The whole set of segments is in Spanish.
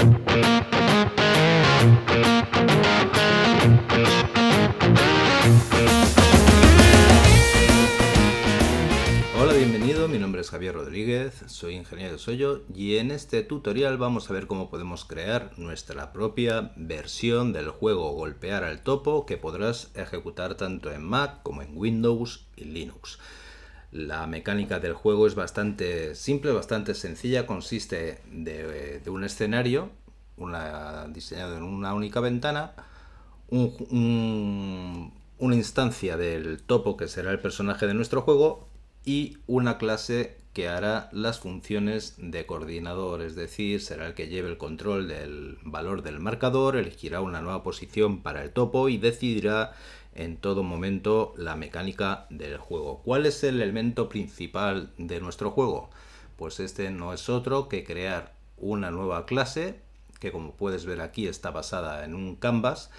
Hola, bienvenido, mi nombre es Javier Rodríguez, soy ingeniero de Soyo y en este tutorial vamos a ver cómo podemos crear nuestra propia versión del juego Golpear al Topo que podrás ejecutar tanto en Mac como en Windows y Linux. La mecánica del juego es bastante simple, bastante sencilla, consiste de un escenario diseñado en una única ventana, una instancia del topo que será el personaje de nuestro juego y una clase que hará las funciones de coordinador, es decir, será el que lleve el control del valor del marcador, elegirá una nueva posición para el topo y decidirá en todo momento la mecánica del juego. ¿Cuál es el elemento principal de nuestro juego? Pues este no es otro que crear una nueva clase que, como puedes ver aquí, está basada en un canvas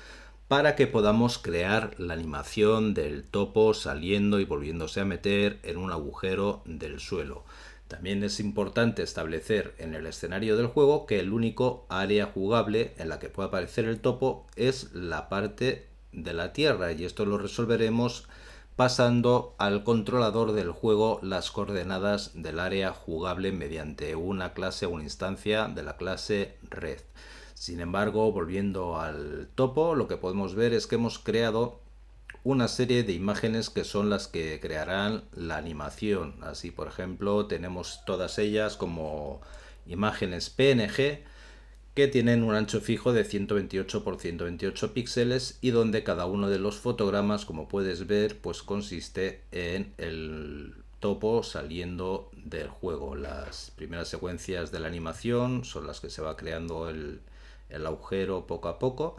para que podamos crear la animación del topo saliendo y volviéndose a meter en un agujero del suelo. También es importante establecer en el escenario del juego que el único área jugable en la que puede aparecer el topo es la parte de la tierra, y esto lo resolveremos pasando al controlador del juego las coordenadas del área jugable mediante una clase o una instancia de la clase red. Sin embargo, volviendo al topo, lo que podemos ver es que hemos creado una serie de imágenes que son las que crearán la animación. Así, por ejemplo, tenemos todas ellas como imágenes PNG que tienen un ancho fijo de 128 por 128 píxeles y donde cada uno de los fotogramas, como puedes ver, pues consiste en el topo saliendo del juego. Las primeras secuencias de la animación son las que se va creando el agujero poco a poco,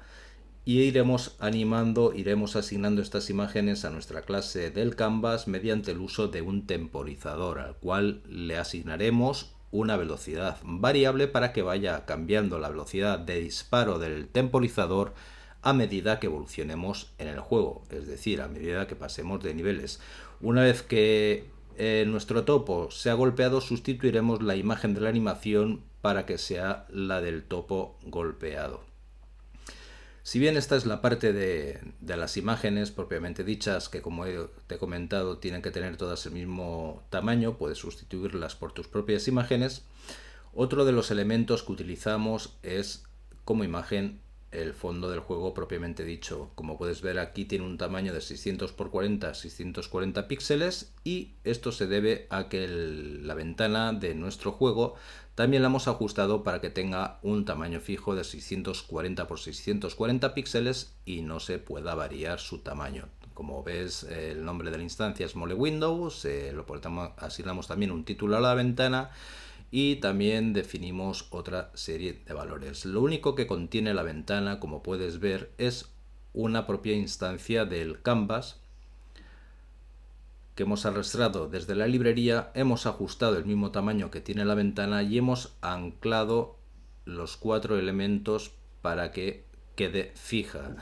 y iremos asignando estas imágenes a nuestra clase del canvas mediante el uso de un temporizador al cual le asignaremos una velocidad variable para que vaya cambiando la velocidad de disparo del temporizador a medida que evolucionemos en el juego, es decir, a medida que pasemos de niveles. Una vez que nuestro topo se ha golpeado, sustituiremos la imagen de la animación para que sea la del topo golpeado. Si bien esta es la parte de las imágenes propiamente dichas, que como te he comentado tienen que tener todas el mismo tamaño, puedes sustituirlas por tus propias imágenes. Otro de los elementos que utilizamos es como imagen el fondo del juego propiamente dicho. Como puedes ver, aquí tiene un tamaño de 600 por 640 píxeles, y esto se debe a que la ventana de nuestro juego también la hemos ajustado para que tenga un tamaño fijo de 640 por 640 píxeles y no se pueda variar su tamaño. Como ves, el nombre de la instancia es Mole Windows, asignamos también un título a la ventana y también definimos otra serie de valores. Lo único que contiene la ventana, como puedes ver, es una propia instancia del canvas que hemos arrastrado desde la librería, hemos ajustado el mismo tamaño que tiene la ventana y hemos anclado los 4 elementos para que quede fija.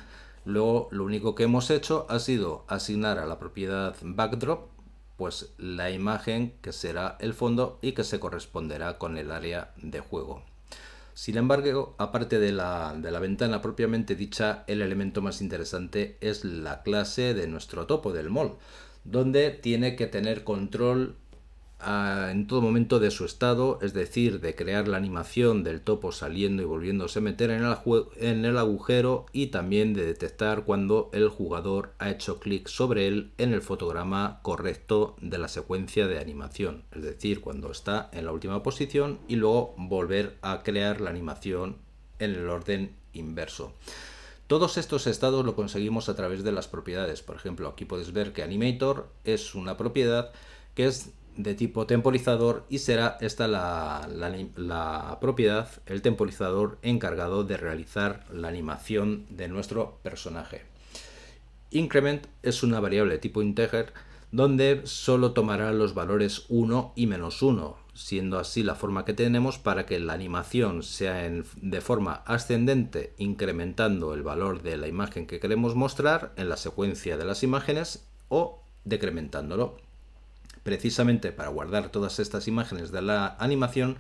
Luego lo único que hemos hecho ha sido asignar a la propiedad backdrop pues la imagen que será el fondo y que se corresponderá con el área de juego. Sin embargo, aparte de la ventana propiamente dicha, el elemento más interesante es la clase de nuestro topo, del mol, donde tiene que tener control en todo momento de su estado, es decir, de crear la animación del topo saliendo y volviéndose a meter en el agujero, y también de detectar cuando el jugador ha hecho clic sobre él en el fotograma correcto de la secuencia de animación, es decir, cuando está en la última posición, y luego volver a crear la animación en el orden inverso. Todos estos estados lo conseguimos a través de las propiedades. Por ejemplo, aquí puedes ver que Animator es una propiedad que es de tipo temporizador y será esta la propiedad, el temporizador encargado de realizar la animación de nuestro personaje. Increment es una variable de tipo integer donde solo tomará los valores 1 y -1, siendo así la forma que tenemos para que la animación sea de forma ascendente, incrementando el valor de la imagen que queremos mostrar en la secuencia de las imágenes, o decrementándolo. Precisamente para guardar todas estas imágenes de la animación,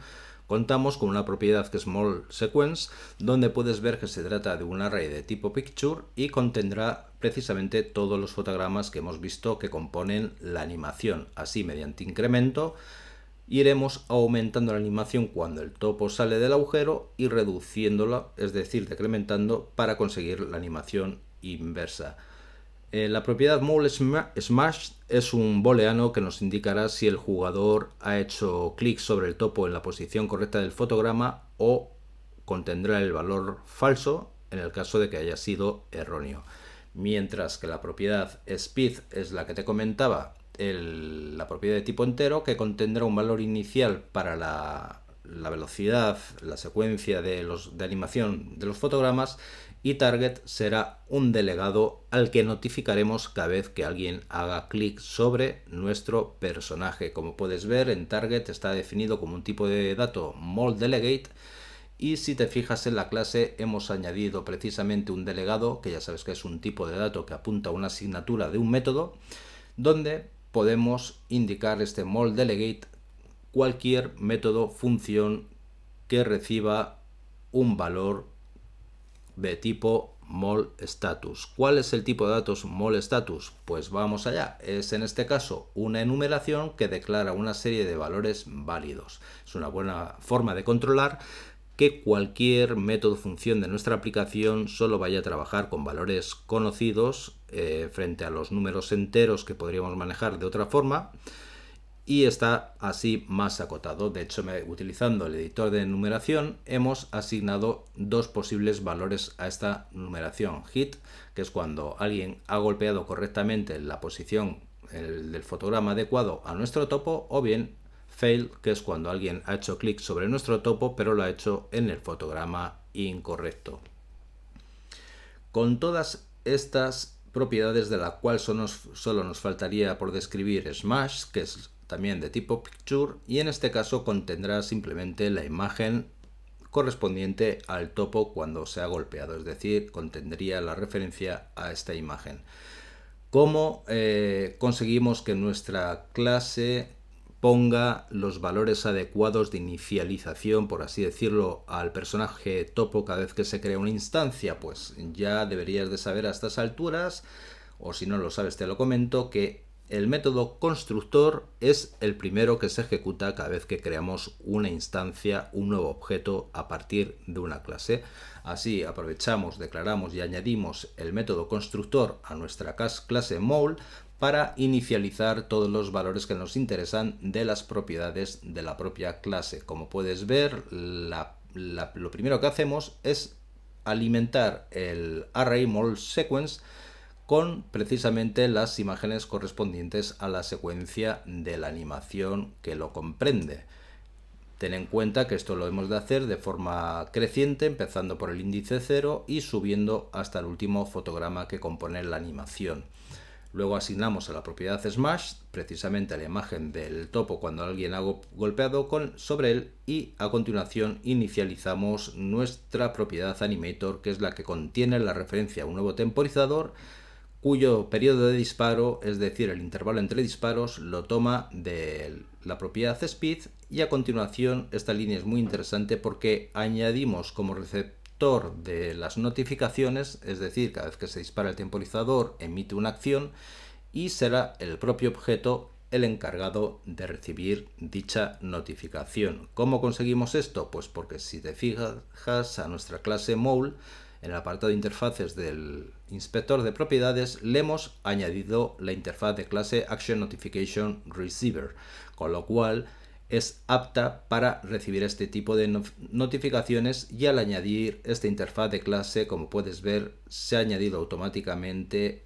Contamos con una propiedad que es MoldSequence, donde puedes ver que se trata de un array de tipo picture y contendrá precisamente todos los fotogramas que hemos visto que componen la animación. Así, mediante incremento, iremos aumentando la animación cuando el topo sale del agujero y reduciéndola, es decir, decrementando para conseguir la animación inversa. La propiedad MoldSmash es un booleano que nos indicará si el jugador ha hecho clic sobre el topo en la posición correcta del fotograma o contendrá el valor falso en el caso de que haya sido erróneo. Mientras que la propiedad Speed es la que te comentaba, la propiedad de tipo entero, que contendrá un valor inicial para la velocidad, la secuencia de animación de los fotogramas, y target será un delegado al que notificaremos cada vez que alguien haga clic sobre nuestro personaje. Como puedes ver, en target está definido como un tipo de dato MoldDelegate, y si te fijas en la clase hemos añadido precisamente un delegado, que ya sabes que es un tipo de dato que apunta a una asignatura de un método, donde podemos indicar este MoldDelegate cualquier método, función que reciba un valor de tipo molStatus. ¿Cuál es el tipo de datos molStatus? Pues vamos allá. Es en este caso una enumeración que declara una serie de valores válidos. Es una buena forma de controlar que cualquier método función de nuestra aplicación solo vaya a trabajar con valores conocidos frente a los números enteros que podríamos manejar de otra forma, y está así más acotado. De hecho, utilizando el editor de enumeración hemos asignado dos posibles valores a esta numeración: hit, que es cuando alguien ha golpeado correctamente la posición del fotograma adecuado a nuestro topo, o bien fail, que es cuando alguien ha hecho clic sobre nuestro topo pero lo ha hecho en el fotograma incorrecto. Con todas estas propiedades, de la cual solo nos faltaría por describir Smash, que es también de tipo picture, y en este caso contendrá simplemente la imagen correspondiente al topo cuando se ha golpeado, es decir, contendría la referencia a esta imagen. ¿Cómo conseguimos que nuestra clase ponga los valores adecuados de inicialización, por así decirlo, al personaje topo cada vez que se crea una instancia? Pues ya deberías de saber a estas alturas, o si no lo sabes te lo comento, que el método constructor es el primero que se ejecuta cada vez que creamos una instancia, un nuevo objeto a partir de una clase. Así aprovechamos, declaramos y añadimos el método constructor a nuestra clase Mold para inicializar todos los valores que nos interesan de las propiedades de la propia clase. Como puedes ver, lo primero que hacemos es alimentar el array MoldSequence con precisamente las imágenes correspondientes a la secuencia de la animación que lo comprende. Ten en cuenta que esto lo hemos de hacer de forma creciente, empezando por el índice 0 y subiendo hasta el último fotograma que compone la animación. Luego asignamos a la propiedad Smash precisamente la imagen del topo cuando alguien ha golpeado sobre él, y a continuación inicializamos nuestra propiedad Animator, que es la que contiene la referencia a un nuevo temporizador cuyo periodo de disparo, es decir, el intervalo entre disparos, lo toma de la propiedad Speed. Y a continuación esta línea es muy interesante porque añadimos como receptor de las notificaciones, es decir, cada vez que se dispara el temporizador emite una acción y será el propio objeto el encargado de recibir dicha notificación. ¿Cómo conseguimos esto? Pues porque si te fijas a nuestra clase Mold, en el apartado de interfaces del inspector de propiedades le hemos añadido la interfaz de clase Action Notification Receiver, con lo cual es apta para recibir este tipo de notificaciones, y al añadir esta interfaz de clase, como puedes ver, se ha añadido automáticamente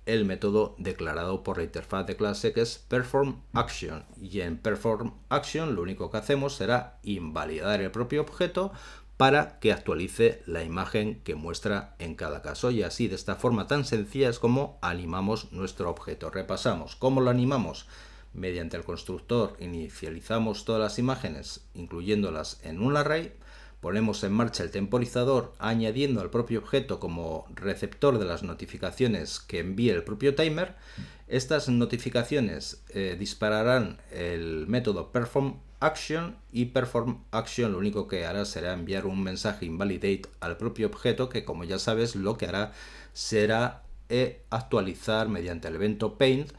el método declarado por la interfaz de clase, que es performAction, y en performAction lo único que hacemos será invalidar el propio objeto para que actualice la imagen que muestra en cada caso. Y así, de esta forma tan sencilla, es como animamos nuestro objeto. Repasamos. ¿Cómo lo animamos? Mediante el constructor inicializamos todas las imágenes incluyéndolas en un array, ponemos en marcha el temporizador añadiendo al propio objeto como receptor de las notificaciones que envíe el propio timer. Estas notificaciones dispararán el método performAction action, y perform action lo único que hará será enviar un mensaje invalidate al propio objeto, que como ya sabes lo que hará será actualizar mediante el evento paint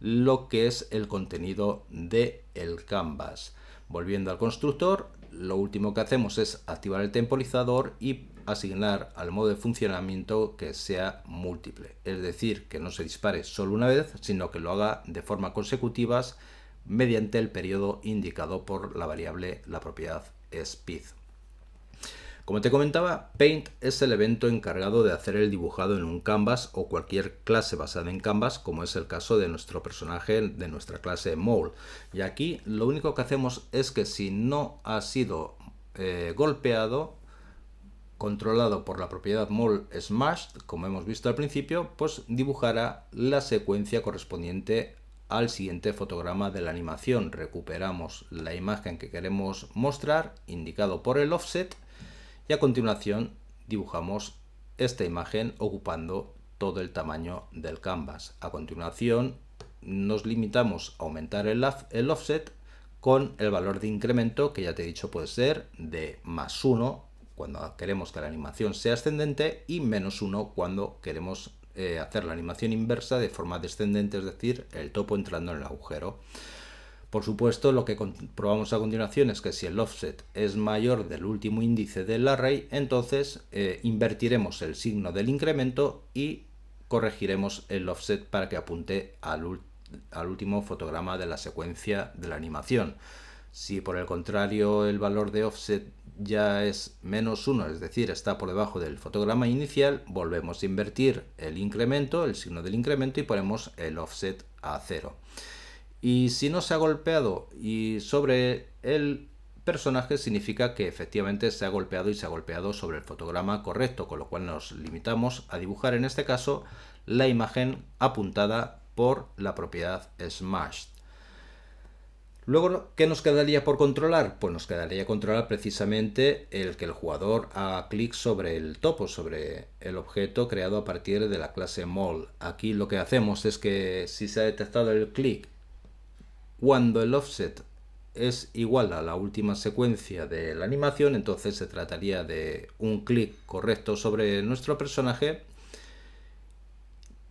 lo que es el contenido del canvas. Volviendo al constructor, lo último que hacemos es activar el temporizador y asignar al modo de funcionamiento que sea múltiple, es decir, que no se dispare solo una vez, sino que lo haga de forma consecutivas mediante el periodo indicado por la variable, la propiedad speed. Como te comentaba, Paint es el evento encargado de hacer el dibujado en un canvas o cualquier clase basada en canvas, como es el caso de nuestro personaje de nuestra clase Mole. Y aquí lo único que hacemos es que si no ha sido golpeado, controlado por la propiedad Mole Smashed, como hemos visto al principio, pues dibujará la secuencia correspondiente al siguiente fotograma de la animación. Recuperamos la imagen que queremos mostrar, indicado por el offset, y a continuación dibujamos esta imagen ocupando todo el tamaño del canvas. A continuación nos limitamos a aumentar el offset con el valor de incremento, que ya te he dicho puede ser de +1 cuando queremos que la animación sea ascendente y -1 cuando queremos hacer la animación inversa de forma descendente, es decir, el topo entrando en el agujero. Por supuesto, lo que comprobamos a continuación es que si el offset es mayor del último índice del array, entonces invertiremos el signo del incremento y corregiremos el offset para que apunte al último fotograma de la secuencia de la animación. Si por el contrario el valor de offset ya es -1, es decir, está por debajo del fotograma inicial, volvemos a invertir el incremento, el signo del incremento, y ponemos el offset a 0. Y si no se ha golpeado y sobre el personaje, significa que efectivamente se ha golpeado y se ha golpeado sobre el fotograma correcto, con lo cual nos limitamos a dibujar en este caso la imagen apuntada por la propiedad Smashed. Luego, ¿qué nos quedaría por controlar? Pues nos quedaría controlar precisamente el que el jugador haga clic sobre el topo, sobre el objeto creado a partir de la clase Mole. Aquí lo que hacemos es que si se ha detectado el clic cuando el offset es igual a la última secuencia de la animación, entonces se trataría de un clic correcto sobre nuestro personaje.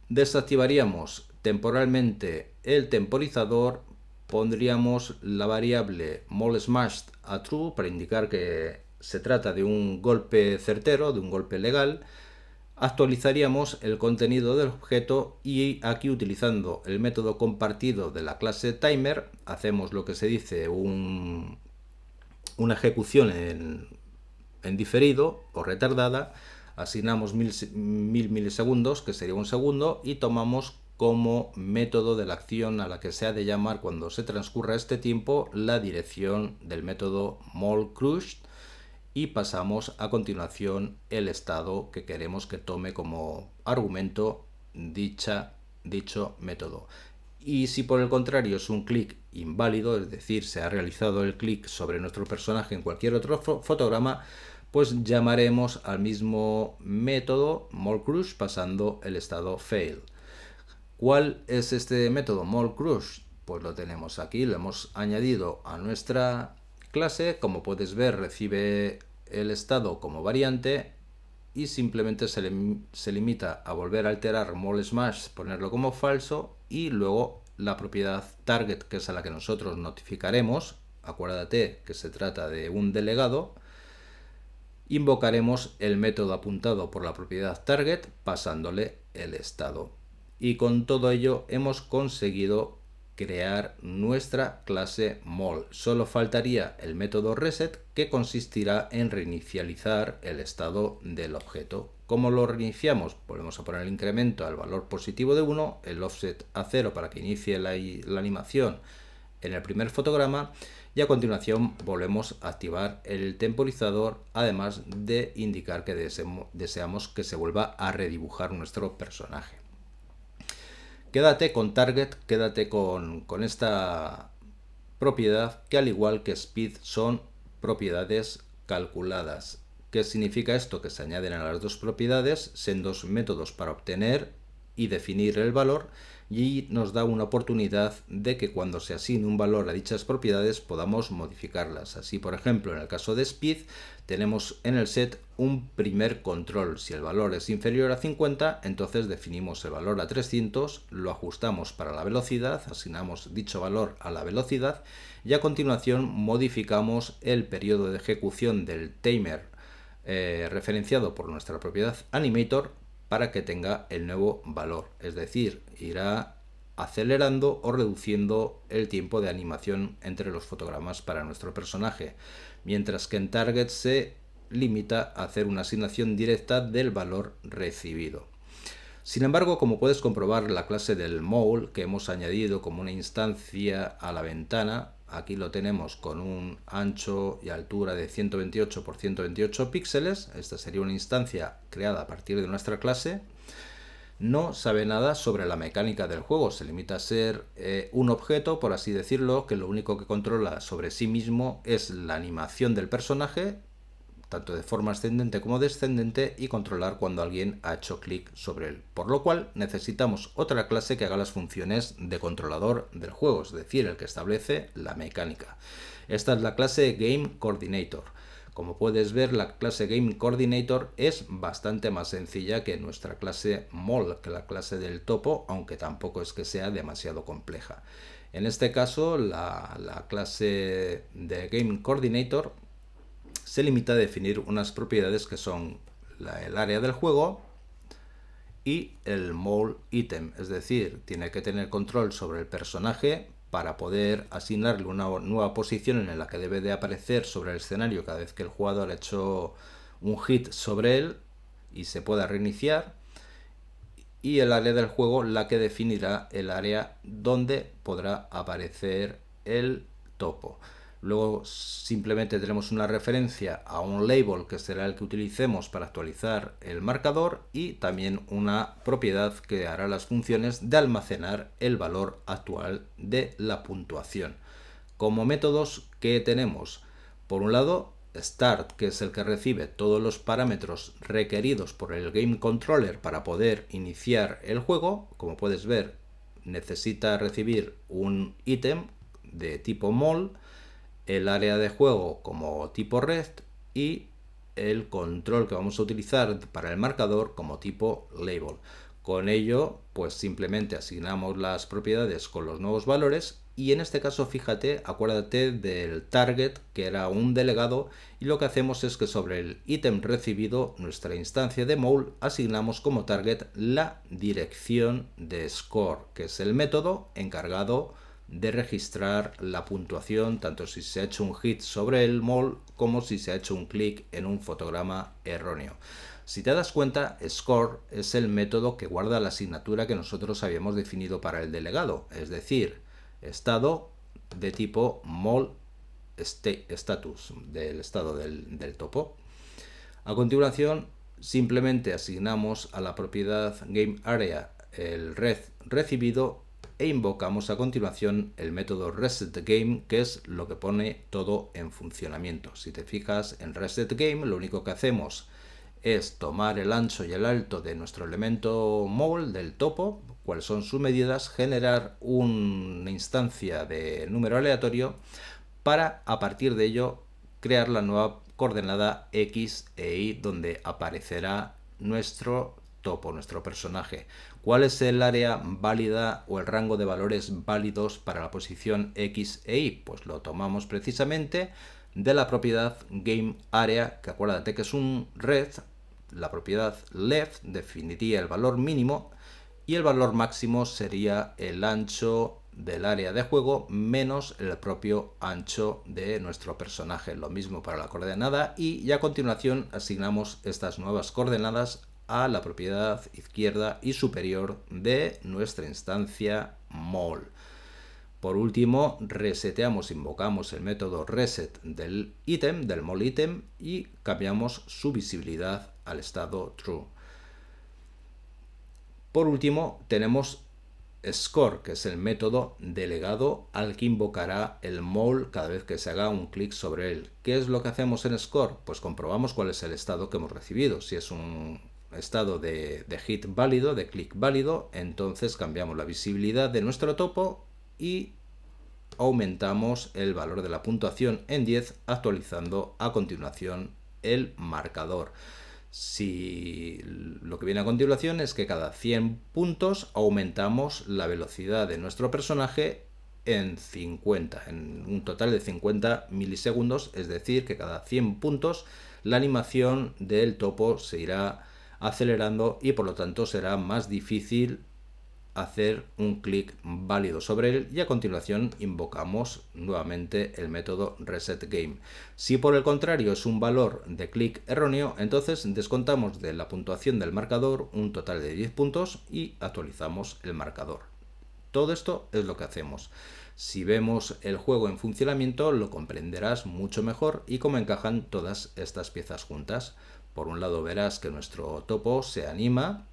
Desactivaríamos temporalmente el temporizador, pondríamos la variable MoleSmashed a true para indicar que se trata de un golpe certero, de un golpe legal. Actualizaríamos el contenido del objeto y aquí, utilizando el método compartido de la clase timer, hacemos lo que se dice una ejecución en diferido o retardada. Asignamos 1000 milisegundos, que sería un segundo, y tomamos como método de la acción a la que se ha de llamar cuando se transcurra este tiempo la dirección del método MoleCrushed, y pasamos a continuación el estado que queremos que tome como argumento dicho método. Y si por el contrario es un clic inválido, es decir, se ha realizado el clic sobre nuestro personaje en cualquier otro fotograma, pues llamaremos al mismo método MoleCrush pasando el estado fail. ¿Cuál es este método MoleCrush? Pues lo tenemos aquí, lo hemos añadido a nuestra clase. Como puedes ver, recibe el estado como variante y simplemente se limita a volver a alterar MoleSmash, ponerlo como falso, y luego la propiedad target, que es a la que nosotros notificaremos, acuérdate que se trata de un delegado, invocaremos el método apuntado por la propiedad target pasándole el estado. Y con todo ello hemos conseguido crear nuestra clase Mole. Solo faltaría el método reset, que consistirá en reinicializar el estado del objeto. ¿Cómo lo reiniciamos? Volvemos a poner el incremento al valor positivo de 1, el offset a 0 para que inicie la animación en el primer fotograma, y a continuación volvemos a activar el temporizador, además de indicar que deseamos que se vuelva a redibujar nuestro personaje. Quédate con target, quédate con esta propiedad, que al igual que speed son propiedades calculadas. ¿Qué significa esto? Que se añaden a las dos propiedades, son dos métodos para obtener y definir el valor, y nos da una oportunidad de que cuando se asigne un valor a dichas propiedades podamos modificarlas. Así, por ejemplo, en el caso de speed tenemos en el set un primer control. Si el valor es inferior a 50, entonces definimos el valor a 300, lo ajustamos para la velocidad, asignamos dicho valor a la velocidad y a continuación modificamos el periodo de ejecución del timer referenciado por nuestra propiedad animator para que tenga el nuevo valor, es decir, irá acelerando o reduciendo el tiempo de animación entre los fotogramas para nuestro personaje, mientras que en target se limita a hacer una asignación directa del valor recibido. Sin embargo, como puedes comprobar, la clase del mole que hemos añadido como una instancia a la ventana, aquí lo tenemos con un ancho y altura de 128 por 128 píxeles, esta sería una instancia creada a partir de nuestra clase, no sabe nada sobre la mecánica del juego, se limita a ser un objeto, por así decirlo, que lo único que controla sobre sí mismo es la animación del personaje, tanto de forma ascendente como descendente, y controlar cuando alguien ha hecho clic sobre él. Por lo cual necesitamos otra clase que haga las funciones de controlador del juego, es decir, el que establece la mecánica. Esta es la clase Game Coordinator. Como puedes ver, la clase Game Coordinator es bastante más sencilla que nuestra clase Mole, que la clase del topo, aunque tampoco es que sea demasiado compleja. En este caso, la clase de Game Coordinator se limita a definir unas propiedades que son el área del juego y el mole item, es decir, tiene que tener control sobre el personaje para poder asignarle una nueva posición en la que debe de aparecer sobre el escenario cada vez que el jugador ha hecho un hit sobre él y se pueda reiniciar, y el área del juego la que definirá el área donde podrá aparecer el topo. Luego simplemente tenemos una referencia a un label que será el que utilicemos para actualizar el marcador, y también una propiedad que hará las funciones de almacenar el valor actual de la puntuación. Como métodos que tenemos, por un lado, Start, que es el que recibe todos los parámetros requeridos por el Game Controller para poder iniciar el juego. Como puedes ver, necesita recibir un ítem de tipo mole, el área de juego como tipo rect y el control que vamos a utilizar para el marcador como tipo label. Con ello, pues simplemente asignamos las propiedades con los nuevos valores, y en este caso, fíjate, acuérdate del target, que era un delegado, y lo que hacemos es que sobre el ítem recibido, nuestra instancia de mole, asignamos como target la dirección de score, que es el método encargado de registrar la puntuación, tanto si se ha hecho un hit sobre el mole como si se ha hecho un clic en un fotograma erróneo. Si te das cuenta, score es el método que guarda la asignatura que nosotros habíamos definido para el delegado, es decir, estado de tipo mole status, del estado del topo. A continuación, simplemente asignamos a la propiedad GameArea el red recibido e invocamos a continuación el método resetGame, que es lo que pone todo en funcionamiento. Si te fijas en resetGame, lo único que hacemos es tomar el ancho y el alto de nuestro elemento mole del topo, cuáles son sus medidas, generar una instancia de número aleatorio para, a partir de ello, crear la nueva coordenada X e Y donde aparecerá nuestro topo, nuestro personaje. ¿Cuál es el área válida o el rango de valores válidos para la posición X e Y? Pues lo tomamos precisamente de la propiedad GameArea, que acuérdate que es un red. La propiedad left definiría el valor mínimo y el valor máximo sería el ancho del área de juego menos el propio ancho de nuestro personaje. Lo mismo para la coordenada y a continuación asignamos estas nuevas coordenadas a la propiedad izquierda y superior de nuestra instancia mole. Por último, reseteamos, invocamos el método reset del ítem, del mole ítem, y cambiamos su visibilidad al estado true. Por último, tenemos score, que es el método delegado al que invocará el mole cada vez que se haga un clic sobre él. ¿Qué es lo que hacemos en score? Pues comprobamos cuál es el estado que hemos recibido. Si es un estado de hit válido, de clic válido, entonces cambiamos la visibilidad de nuestro topo y aumentamos el valor de la puntuación en 10, actualizando a continuación el marcador. Si lo que viene a continuación es que cada 100 puntos aumentamos la velocidad de nuestro personaje en 50, en un total de 50 milisegundos, es decir, que cada 100 puntos la animación del topo se irá acelerando y por lo tanto será más difícil hacer un clic válido sobre él, y a continuación invocamos nuevamente el método reset game. Si por el contrario es un valor de clic erróneo, entonces descontamos de la puntuación del marcador un total de 10 puntos y actualizamos el marcador. Todo esto es lo que hacemos. Si vemos el juego en funcionamiento lo comprenderás mucho mejor y cómo encajan todas estas piezas juntas. Por un lado verás que nuestro topo se anima.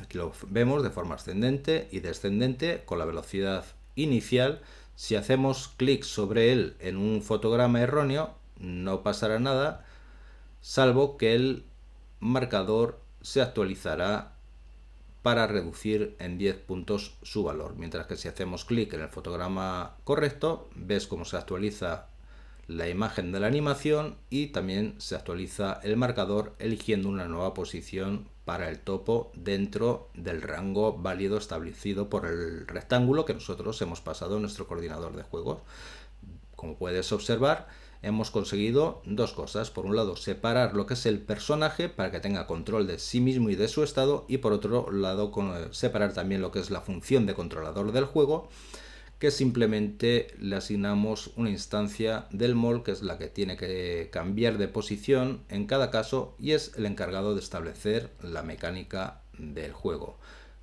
Aquí lo vemos de forma ascendente y descendente con la velocidad inicial. Si hacemos clic sobre él en un fotograma erróneo, no pasará nada, salvo que el marcador se actualizará para reducir en 10 puntos su valor. Mientras que si hacemos clic en el fotograma correcto, ves cómo se actualiza la imagen de la animación y también se actualiza el marcador eligiendo una nueva posición para el topo dentro del rango válido establecido por el rectángulo que nosotros hemos pasado en nuestro coordinador de juego. Como puedes observar, hemos conseguido dos cosas. Por un lado, separar lo que es el personaje para que tenga control de sí mismo y de su estado, y por otro lado, separar también lo que es la función de controlador del juego, que simplemente le asignamos una instancia del mol, que es la que tiene que cambiar de posición en cada caso y es el encargado de establecer la mecánica del juego.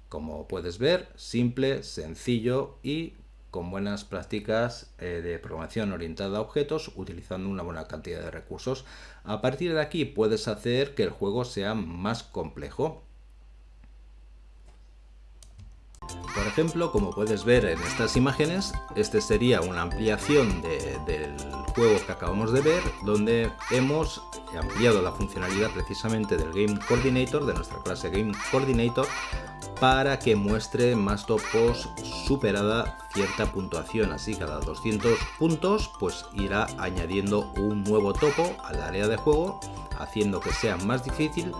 Como puedes ver, simple, sencillo y con buenas prácticas de programación orientada a objetos, utilizando una buena cantidad de recursos. A partir de aquí puedes hacer que el juego sea más complejo. Por ejemplo, como puedes ver en estas imágenes, este sería una ampliación del juego que acabamos de ver, donde hemos ampliado la funcionalidad precisamente del Game Coordinator, de nuestra clase Game Coordinator, para que muestre más topos superada cierta puntuación. Así, cada 200 puntos pues irá añadiendo un nuevo topo al área de juego, haciendo que sea más difícil,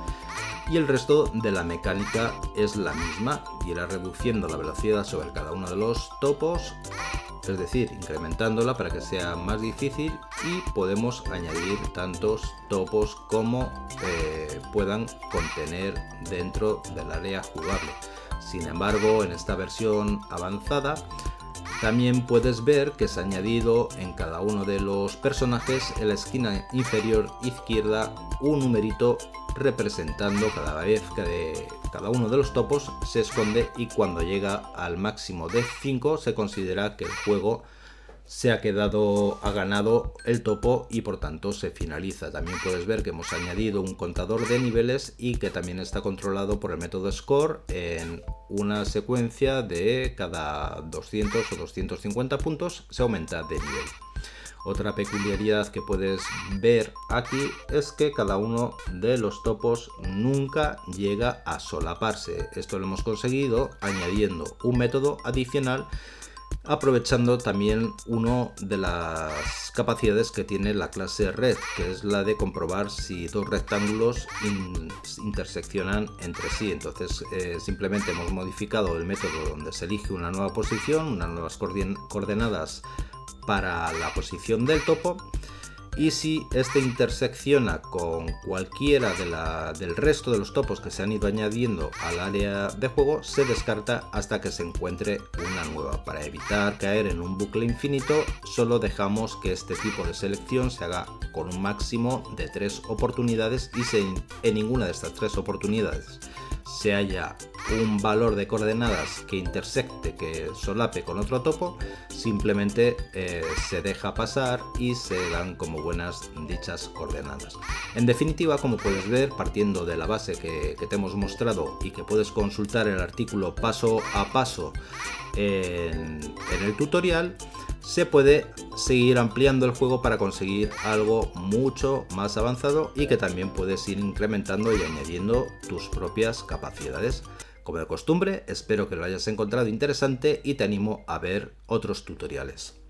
y el resto de la mecánica es la misma, irá reduciendo la velocidad sobre cada uno de los topos, es decir, incrementándola para que sea más difícil, y podemos añadir tantos topos como puedan contener dentro del área jugable. Sin embargo, en esta versión avanzada también puedes ver que se ha añadido en cada uno de los personajes en la esquina inferior izquierda un numerito representando cada vez que cada uno de los topos se esconde, y cuando llega al máximo de 5 se considera que el juego ha ganado el topo y por tanto se finaliza. También puedes ver que hemos añadido un contador de niveles y que también está controlado por el método score en una secuencia de cada 200 o 250 puntos se aumenta de nivel. Otra peculiaridad que puedes ver aquí es que cada uno de los topos nunca llega a solaparse. Esto lo hemos conseguido añadiendo un método adicional, aprovechando también una de las capacidades que tiene la clase red, que es la de comprobar si dos rectángulos interseccionan entre sí. Entonces simplemente hemos modificado el método donde se elige una nueva posición, unas nuevas coordenadas para la posición del topo, y si este intersecciona con cualquiera del resto de los topos que se han ido añadiendo al área de juego, se descarta hasta que se encuentre una nueva. Para evitar caer en un bucle infinito, solo dejamos que este tipo de selección se haga con un máximo de 3 oportunidades, y si en ninguna de estas 3 oportunidades se haya un valor de coordenadas que intersecte, que solape con otro topo, simplemente se deja pasar y se dan como buenas dichas coordenadas. En definitiva, como puedes ver, partiendo de la base que te hemos mostrado y que puedes consultar el artículo paso a paso en el tutorial, se puede seguir ampliando el juego para conseguir algo mucho más avanzado y que también puedes ir incrementando y añadiendo tus propias capacidades. Como de costumbre, espero que lo hayas encontrado interesante y te animo a ver otros tutoriales.